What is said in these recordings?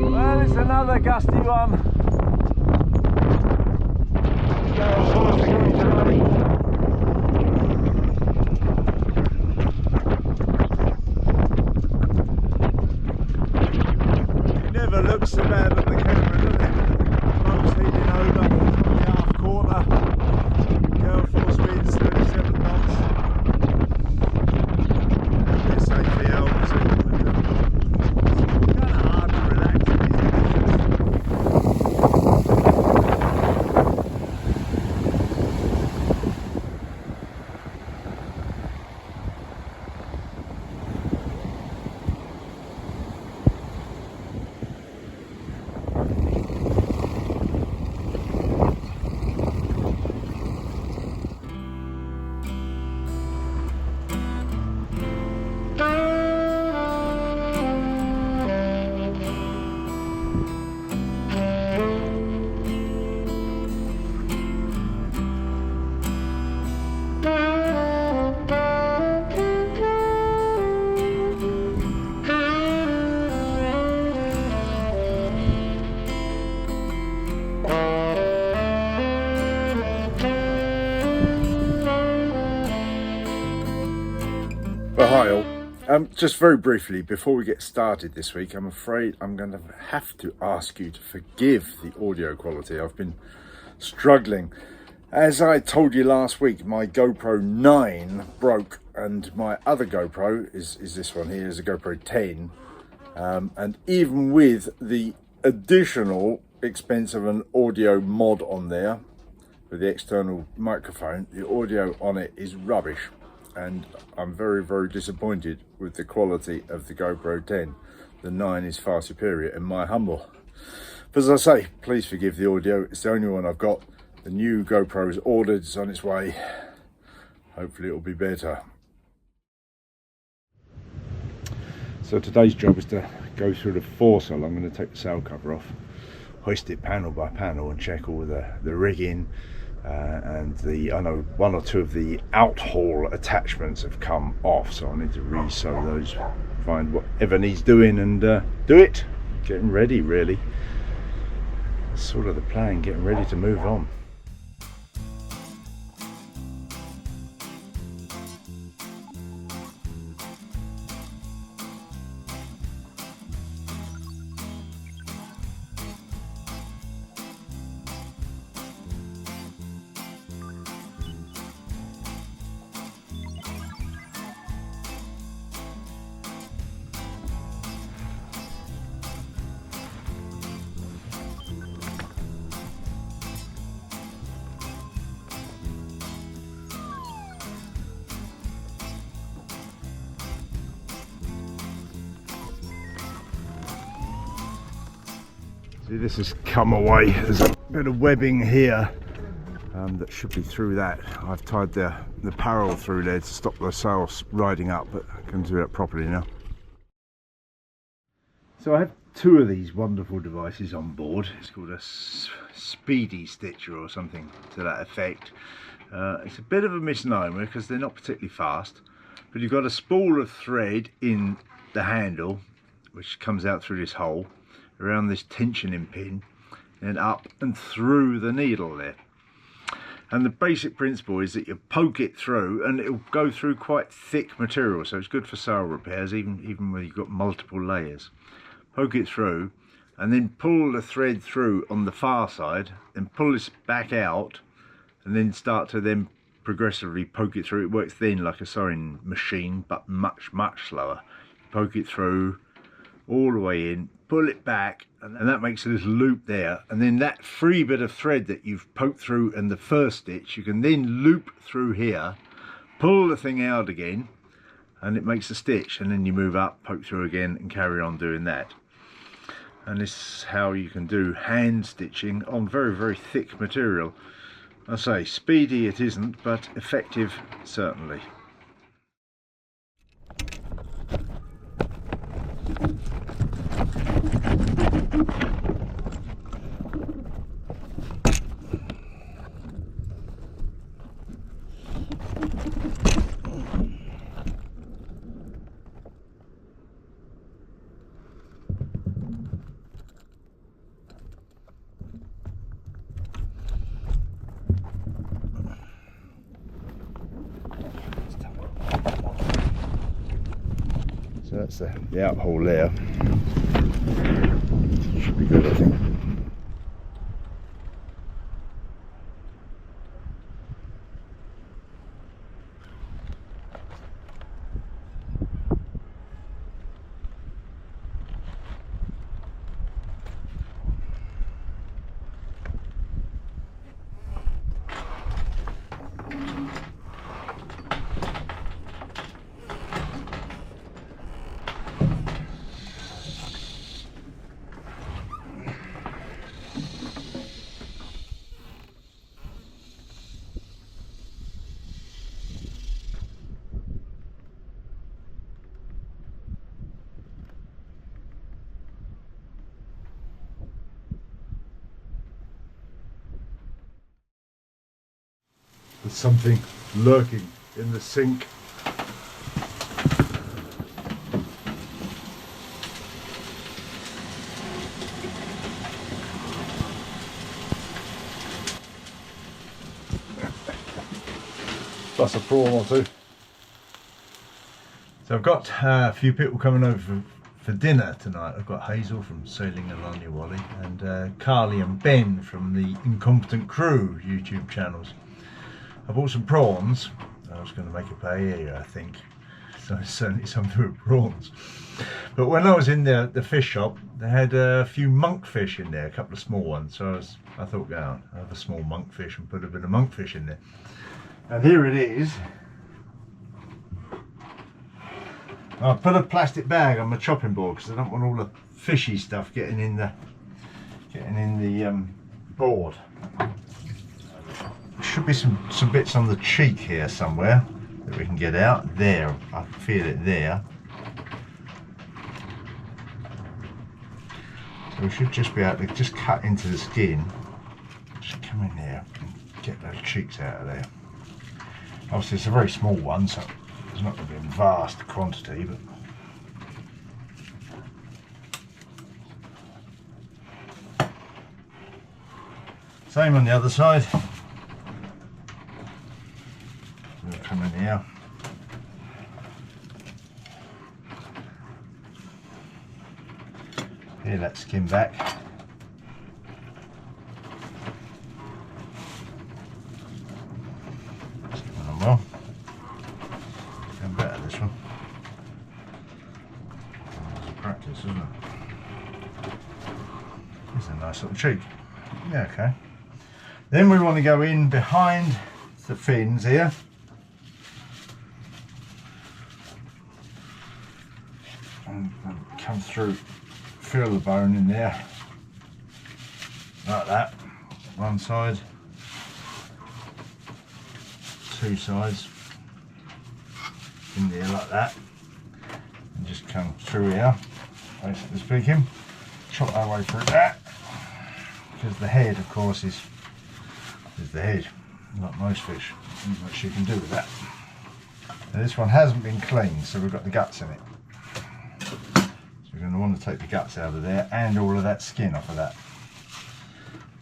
Well, it's another gusty one. It never looks so bad on the camera, does it? Boat's heading over from the half quarter. Gale force winds 37 knots. A bit safe for the altitude, but it's kind of hard to relax in these conditions. Well, hi all. Just very briefly, before we get started this week, I'm afraid I'm going to have to ask you to forgive the audio quality. I've been struggling. As I told you last week, my GoPro 9 broke, and my other GoPro is this one here, is a GoPro 10. And even with the additional expense of an audio mod on there, with the external microphone, the audio on it is rubbish. And I'm very, very disappointed with the quality of the GoPro 10. The 9 is far superior in my humble. But as I say, please forgive the audio. It's the only one I've got. The new GoPro is ordered, it's on its way. Hopefully it'll be better. So today's job is to go through the foresail. I'm going to take the sail cover off, hoist it panel by panel and check all the rigging. And I know one or two of the outhaul attachments have come off, so I need to re-sew those, find whatever needs doing and do it. Getting ready, really. That's sort of the plan, getting ready to move on. See, this has come away. There's a bit of webbing here that should be through that. I've tied the parrel through there to stop the sails riding up, but I can do that properly now. So I have two of these wonderful devices on board. It's called a speedy stitcher or something to that effect. It's a bit of a misnomer because they're not particularly fast, but you've got a spool of thread in the handle which comes out through this hole around this tensioning pin and up and through the needle there. And the basic principle is that you poke it through and it'll go through quite thick material, so it's good for sail repairs even when you've got multiple layers. Poke it through and then pull the thread through on the far side and pull this back out and then start to then progressively poke it through. It works then like a sewing machine but much slower. Poke it through all the way in, pull it back, and that makes a little loop there, and then that free bit of thread that you've poked through in the first stitch, you can then loop through here, pull the thing out again, and it makes a stitch, and then you move up, poke through again, and carry on doing that. And this is how you can do hand stitching on very thick material. I say speedy it isn't, but effective certainly. that's the out hole there. Should be good, I think. There's something lurking in the sink. Plus a prawn or two. So I've got a few people coming over for dinner tonight. I've got Hazel from Sailing Along Your Wally and Carly and Ben from the Incompetent Crew YouTube channels. I bought some prawns. I was going to make a paella, I think. So certainly something with prawns. But when I was in the fish shop, they had a few monkfish in there, a couple of small ones. So I thought, I'll have a small monkfish and put a bit of monkfish in there. And here it is. I put a plastic bag on my chopping board because I don't want all the fishy stuff getting in the board. Should be some bits on the cheek here somewhere that we can get out. There, I can feel it there. So we should just be able to just cut into the skin, just come in there and get those cheeks out of there. Obviously it's a very small one, so it's not going to be in vast quantity, but same on the other side. We'll come in here. Peel that skin back. Well, come better this one. It's a practice, isn't it? It's a nice little cheek. Yeah, okay. Then we want to go in behind the fins here. And come through, feel the bone in there. Like that. One side. Two sides. In there like that. And just come through here, basically speaking. Chop our way through that. Because the head, of course, is the head, like most fish. Not much you can do with that. Now, this one hasn't been cleaned, so we've got the guts in it. So we're going to want to take the guts out of there and all of that skin off of that.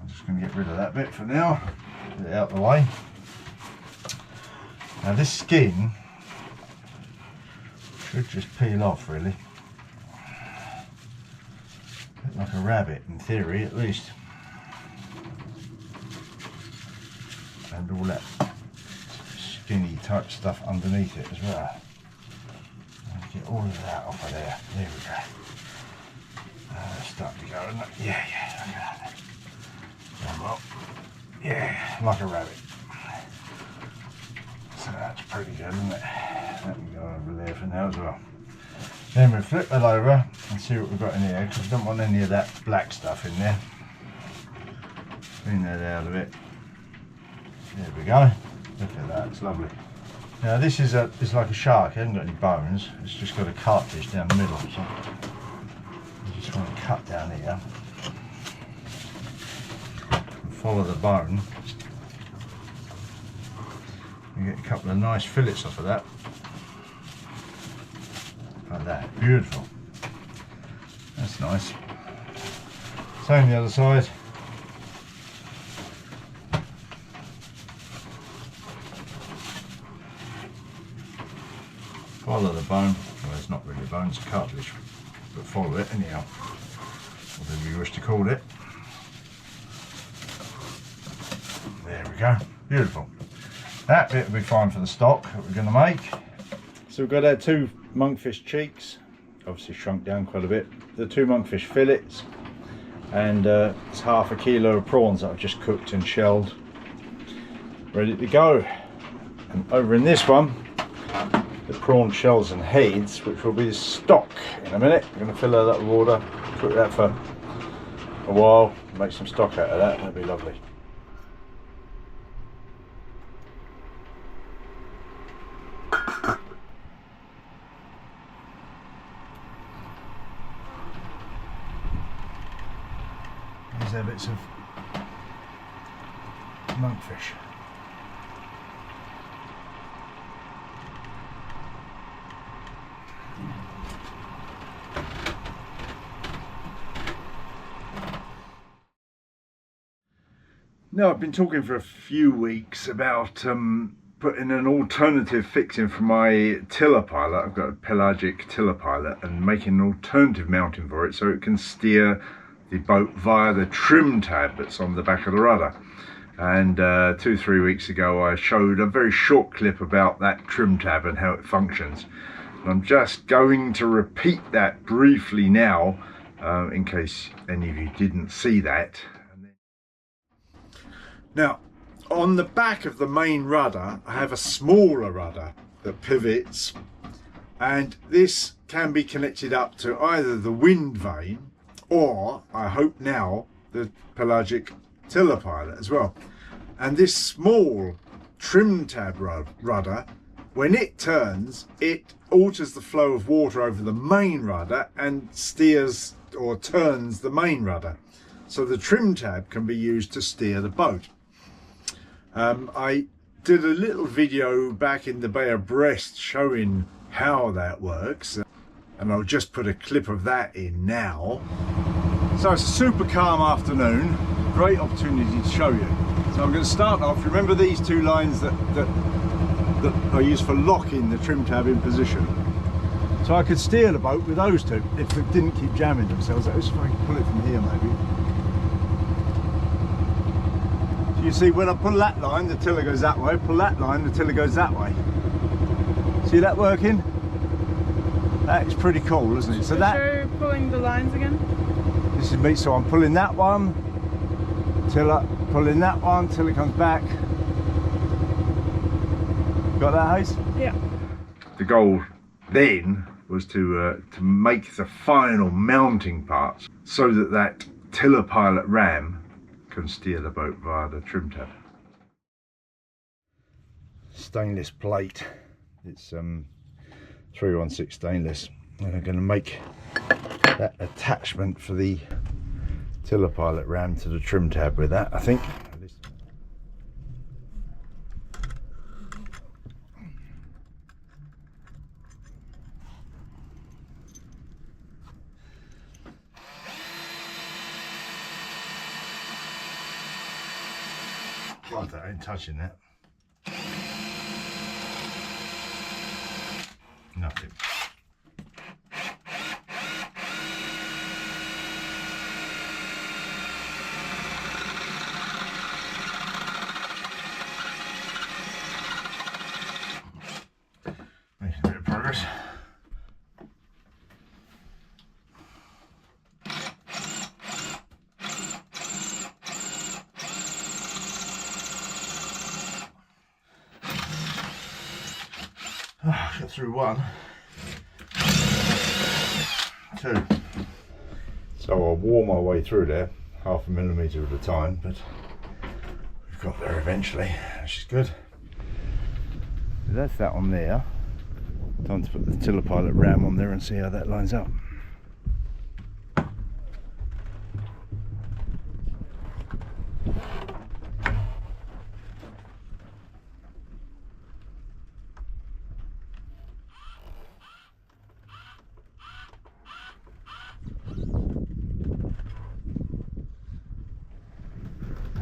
I'm just going to get rid of that bit for now. Get it out of the way. Now this skin should just peel off really. A bit like a rabbit in theory at least. And all that skinny type stuff underneath it as well. And get all of that off of there. There we go. It's starting to go, isn't it? Yeah, look at that. Well, yeah, like a rabbit. So that's pretty good, isn't it? Let me go over there for now as well. Then we flip that over and see what we've got in here, because we don't want any of that black stuff in there. Clean that out of it. There we go. Look at that, it's lovely. Now this is it's like a shark, it hasn't got any bones, it's just got a cartilage down the middle. So you just want to cut down here and follow the bone. You get a couple of nice fillets off of that. Like that, beautiful. That's nice. Same the other side. Follow the bone. Well, there's it's not really a bone, it's a cartilage, but follow it anyhow, whatever you wish to call it. There we go, beautiful. That bit will be fine for the stock that we're going to make. So we've got our 2 monkfish cheeks, obviously shrunk down quite a bit, the 2 monkfish fillets, and it's half a kilo of prawns that I've just cooked and shelled, ready to go. And over in this one, the prawn shells and heads, which will be the stock in a minute. I'm going to fill that up with water, cook that for a while, make some stock out of that. That'd be lovely. These are bits of monkfish. Now, I've been talking for a few weeks about putting an alternative fixing for my tiller pilot. I've got a pelagic tiller pilot, and making an alternative mounting for it so it can steer the boat via the trim tab that's on the back of the rudder. And 2-3 weeks ago I showed a very short clip about that trim tab and how it functions. And I'm just going to repeat that briefly now, in case any of you didn't see that. Now, on the back of the main rudder, I have a smaller rudder that pivots, and this can be connected up to either the wind vane or, I hope now, the pelagic tiller pilot as well. And this small trim tab rudder, when it turns, it alters the flow of water over the main rudder and steers or turns the main rudder. So the trim tab can be used to steer the boat. I did a little video back in the Bay of Brest showing how that works, and I'll just put a clip of that in now. So it's a super calm afternoon, great opportunity to show you. So I'm going to start off, remember these 2 lines that are used for locking the trim tab in position. So I could steer the boat with those 2 if it didn't keep jamming themselves. Let's see if I can pull it from here maybe. You see, when I pull that line, the tiller goes that way. Pull that line, the tiller goes that way. See that working? That is pretty cool, isn't it? So that. Show pulling the lines again. This is me. So I'm pulling that one, tiller, pulling that one till it comes back. Got that, Haze? Yeah. The goal then was to make the final mounting parts so that that tiller pilot ram can steer the boat via the trim tab. Stainless plate, it's 316 stainless, and I'm going to make that attachment for the tiller pilot ram to the trim tab with that, I think. God, I ain't touching that. Nothing. Making a bit of progress. Got through 1, 2. So I'll warm my way through there, 0.5 millimetre at a time, but we've got there eventually, which is good. So that's that on there. Time to put the tiller pilot ram on there and see how that lines up.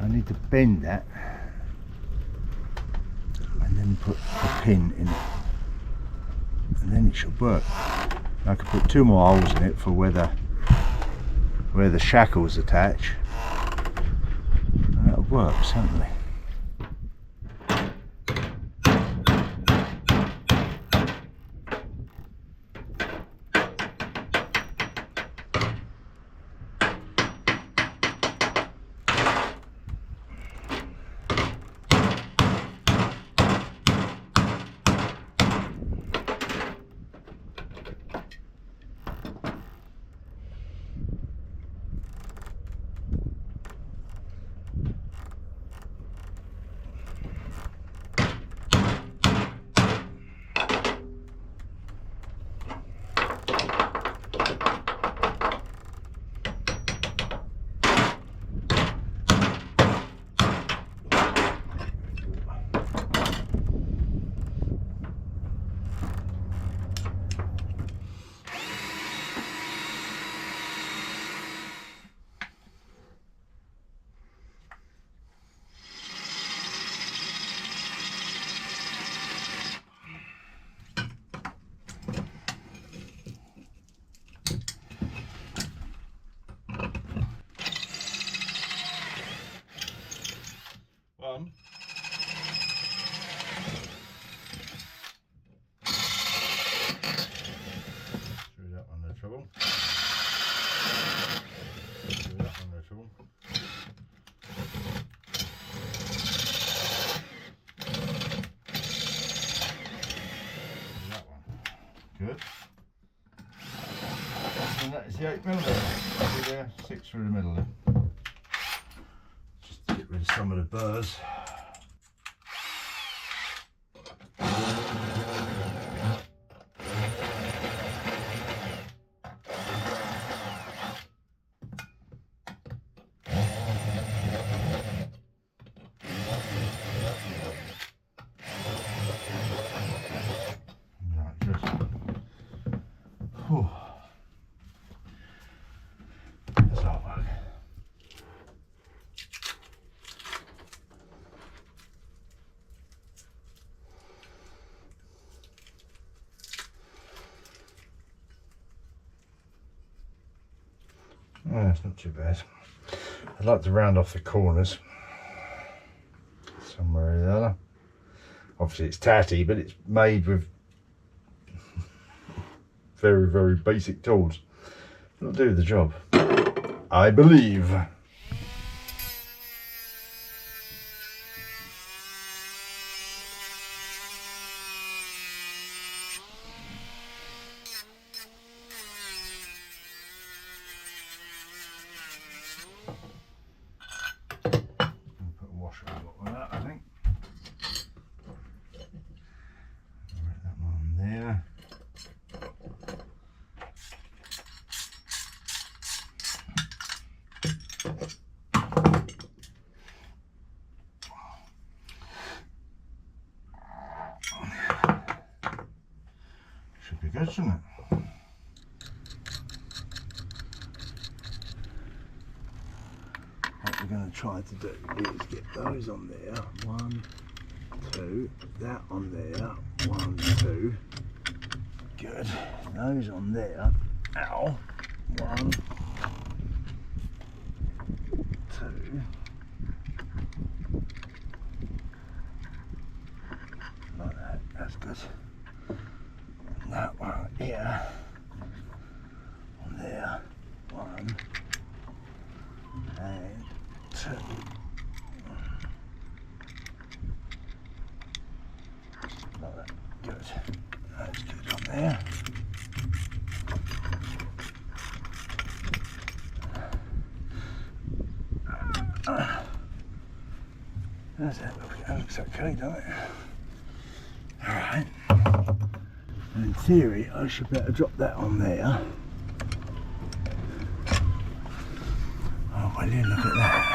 I need to bend that and then put a pin in it, and then it should work. I could put 2 more holes in it for where the shackles attach, and that'll work certainly. Good. And that is the 8mm. See there, 6 through the middle there. Just to get rid of some of the burrs. Oh, it's not too bad. I'd like to round off the corners somewhere or the other. Obviously it's tatty, but it's made with very, very basic tools. It'll do the job, I believe. Should be good, shouldn't it? What we're going to try to do is get those on there. 1, 2, that on there. 1, 2. Good. Those on there. Ow. 1, 2. Like that. That's good. That one here, on there, 1 and 2. Like that. Good. That's good on there. That looks okay, doesn't it? Alright. In theory, I should better drop that on there. Oh, will you look at that?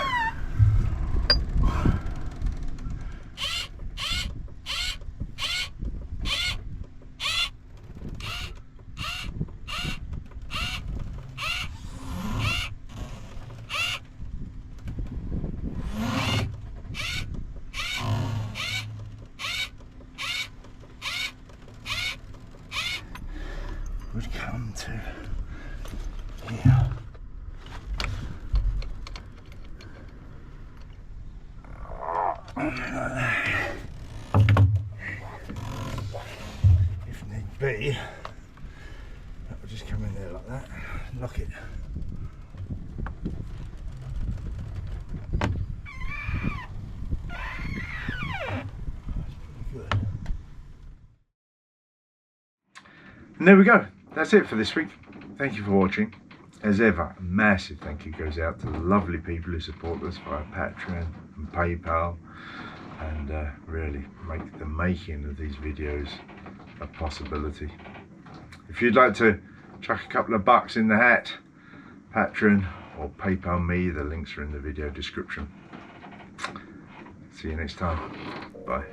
Good come. to here. If need be, that will just come in there like that, lock it. Good. And there we go. That's it for this week. Thank you for watching. As ever, a massive thank you goes out to the lovely people who support us via Patreon and PayPal, and really make the making of these videos a possibility. If you'd like to chuck a couple of bucks in the hat, Patreon or PayPal me, the links are in the video description. See you next time. Bye.